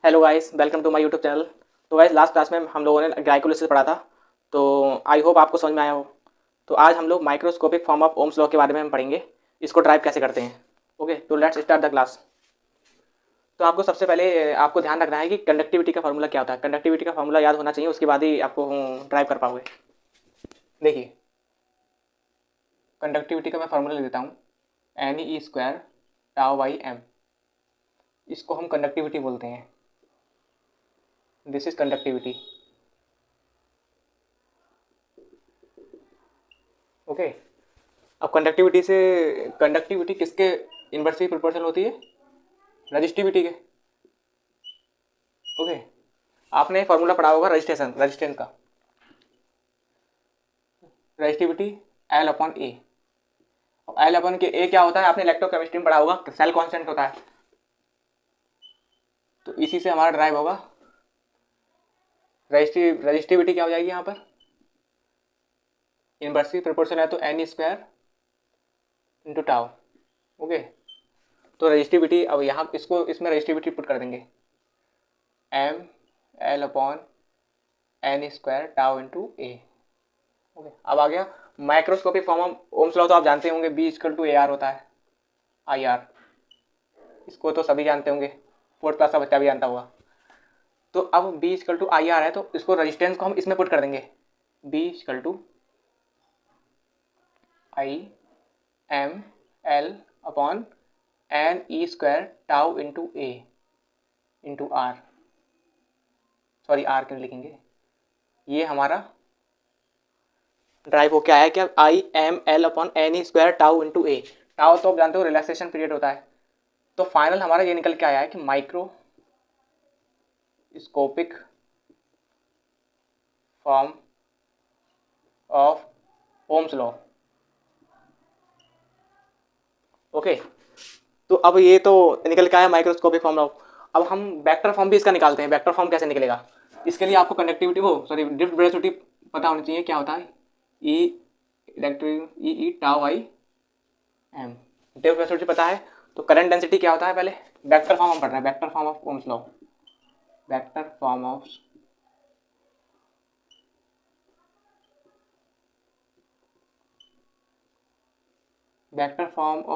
Hello guys, welcome to my YouTube channel. तो guys, last class में हम लोगों ने ग्लाइकोलिसिस पढ़ा था। तो आई होप आपको समझ में आया हो। तो आज हम लोग microscopic form of Ohm's law के बारे में हम पढ़ेंगे, इसको ड्राइव कैसे करते हैं। ओके, तो लेट्स स्टार्ट द क्लास। तो आपको सबसे पहले आपको ध्यान रखना है कि कंडक्टिविटी का फार्मूला क्या होता है। कंडक्टिविटी का फार्मूला याद होना चाहिए, उसके बाद ही आपको ड्राइव कर पाओगे। देखिए, कंडक्टिविटी का मैं फार्मूला ले देता हूँ, N E square tau by M. इसको हम कंडक्टिविटी बोलते हैं। This is conductivity. ओके, अब कंडक्टिविटी किसके इन्वर्सली प्रोपोर्शनल होती है? रजिस्टिविटी के। ओके, आपने फॉर्मूला पढ़ा होगा रजिस्टेंस का। रजिस्टिविटी एल अपॉन ए। एल अपॉन के ए क्या होता है? आपने इलेक्ट्रोकेमिस्ट्री में पढ़ा होगा, सेल कांस्टेंट होता है। तो इसी से हमारा ड्राइव होगा। रजिस्टिविटी क्या हो जाएगी यहाँ पर? इन्वर्सली प्रोपोर्शनल है तो N square into tau. Okay, तो रजिस्टिविटी, अब यहाँ इसमें रजिस्टिविटी पुट कर देंगे, M L upon N square tau into A. Okay, अब आ गया microscopic form of Ohm's law. तो आप जानते होंगे, B equal to A R होता है, आई आर। इसको तो सभी जानते होंगे, फोर्थ क्लास का बच्चा भी जानता होगा। तो अब B equal to I R है, तो इसको रजिस्टेंस को हम इसमें पुट कर देंगे, B equal to I M L upon N E square tau into A into R. Sorry, R क्यों लिखेंगे? ये हमारा ड्राइव हो क्या है? क्या? I M L upon N E square tau into A. Tau तो आप जानते हो रिलैक्सेशन पीरियड होता है। तो फाइनल हमारा ये निकल के आया है कि microscopic form of Ohm's law. Okay, तो अब ये तो निकल के आया माइक्रोस्कोपिक फॉर्म ऑफ। अब हम वेक्टर फॉर्म भी इसका निकालते हैं। वेक्टर फॉर्म कैसे निकलेगा? इसके लिए आपको कंडक्टिविटी ड्रिफ्ट वेलोसिटी पता होनी चाहिए। क्या होता है? E electric E tau I M. Drift velocity पता है, तो करंट डेंसिटी क्या होता है? पहले वेक्टर फॉर्म हम पढ़ रहे हैं, vector form of Ohm's law. Vector form of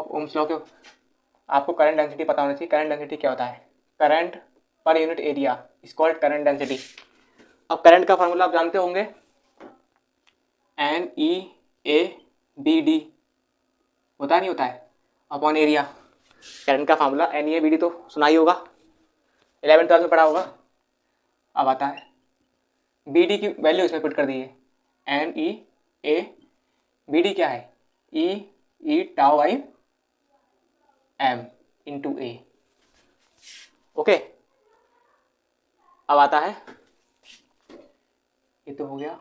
Ohm's law के आपको करंट डेंसिटी पता होनी चाहिए। करंट डेंसिटी क्या होता है? करंट पर unit area is called current density. अब करंट का फार्मूला आप जानते होंगे, N E A B D होता है, नहीं होता है, अपॉन एरिया। करंट का formula N E A B D तो सुना ही होगा, 11th-12th में पढ़ा होगा। अब आता है बी डी की वैल्यू इसमें पुट कर दी है, N E A B D क्या है? E tau I M into A. Okay, अब आता है, ये तो हो गया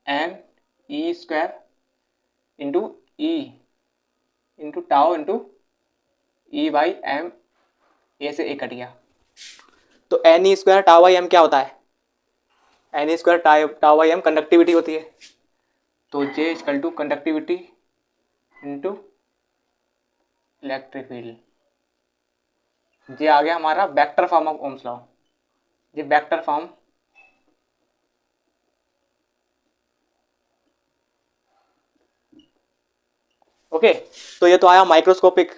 N E square into E into tau into E by M. A से ए कट गया, तो N E square tau by M क्या होता है? N E square tau by M conductivity होती है। तो जे equal to conductivity into electric field. ये आ गया हमारा vector form of Ohm's law. ये वेक्टर फॉर्म ओके, तो ये तो आया माइक्रोस्कोपिक।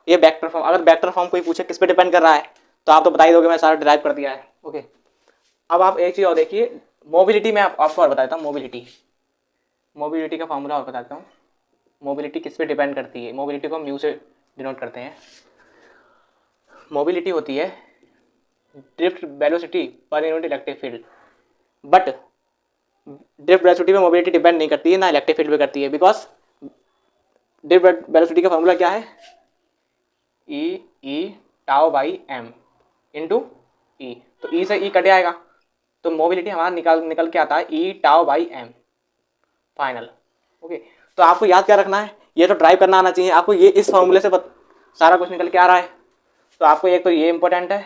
ये वेक्टर फॉर्म, अगर वेक्टर फॉर्म कोई पूछे किस पे डिपेंड कर रहा है, तो आप तो बता ही दोगे, मैं सारा ड्राइव कर दिया है। ओके, अब आप एक चीज़ और देखिए, मोबिलिटी में आपको और बता देता हूँ। मोबिलिटी का फॉर्मूला और बताता हूँ। मोबिलिटी किस पे डिपेंड करती है? मोबिलिटी को हम म्यू से डिनोट करते हैं। मोबिलिटी होती है drift velocity per unit electric field. But drift velocity में मोबिलिटी डिपेंड नहीं करती है, ना इलेक्ट्रिक फील्ड पे करती है, बिकॉज ड्रिफ्ट वेलोसिटी का फॉर्मूला क्या है? E tau by M into ई। तो ई से ई कट जाएगा, तो मोबिलिटी हमारा निकल के आता है E tau by M final. Okay, तो आपको याद क्या रखना है? ये तो ड्राइव करना आना चाहिए आपको। ये इस फॉर्मूले से सारा कुछ निकल के आ रहा है। तो आपको एक तो ये इंपॉर्टेंट है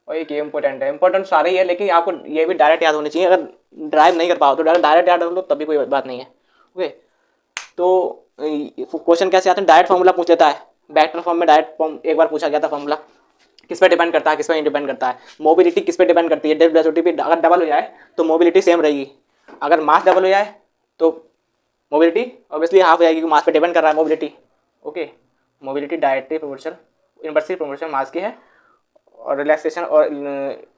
और एक ये इंपॉर्टेंट है। इंपॉर्टेंट सारे ही है, लेकिन आपको ये भी डायरेक्ट याद होनी चाहिए। अगर ड्राइव नहीं कर पाओ तो डायरेक्ट याद रख लो, तभी कोई बात नहीं है। ओके, तो क्वेश्चन कैसे आते हैं? डायरेक्ट फॉर्मूला पूछ लेता है। वेक्टर फॉर्म में डायरेक्ट फॉर्म एक बार पूछा गया था फॉर्मूला, किस पे डिपेंड करता है, किस पे नहीं डिपेंड करता है। मोबिलिटी किस पे डिपेंड करती है, ड्रिफ्ट वेलोसिटी पे। अगर डबल हो जाए तो मोबिलिटी सेम रहेगी, अगर मास डबल हो जाए तो मोबिलिटी ऑब्वियसली हाफ हो जाएगी, क्योंकि मास पे डिपेंड कर रहा है mobility. Okay, mobility directly proportional, inversely proportional mass की है, और रिलैक्सेशन और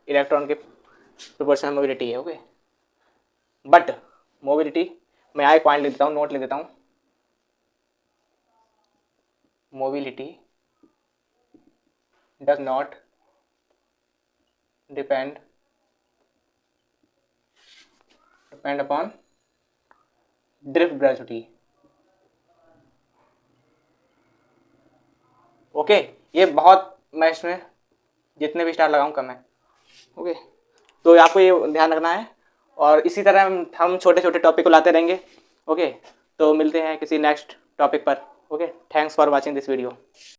इलेक्ट्रॉन के प्रोपोर्शनल मोबिलिटी है। ओके, बट मोबिलिटी, मैं यहाँ एक पॉइंट लिख देता हूँ, नोट लिख देता हूँ, mobility does not depend upon drift velocity। Okay, ये बहुत, मैं इसमें जितने भी स्टार लगाऊं कम है। ओके, तो आपको ये ध्यान रखना है, और इसी तरह हम छोटे छोटे टॉपिक को लाते रहेंगे। ओके, तो मिलते हैं किसी नेक्स्ट टॉपिक पर। Okay, thanks for watching this video.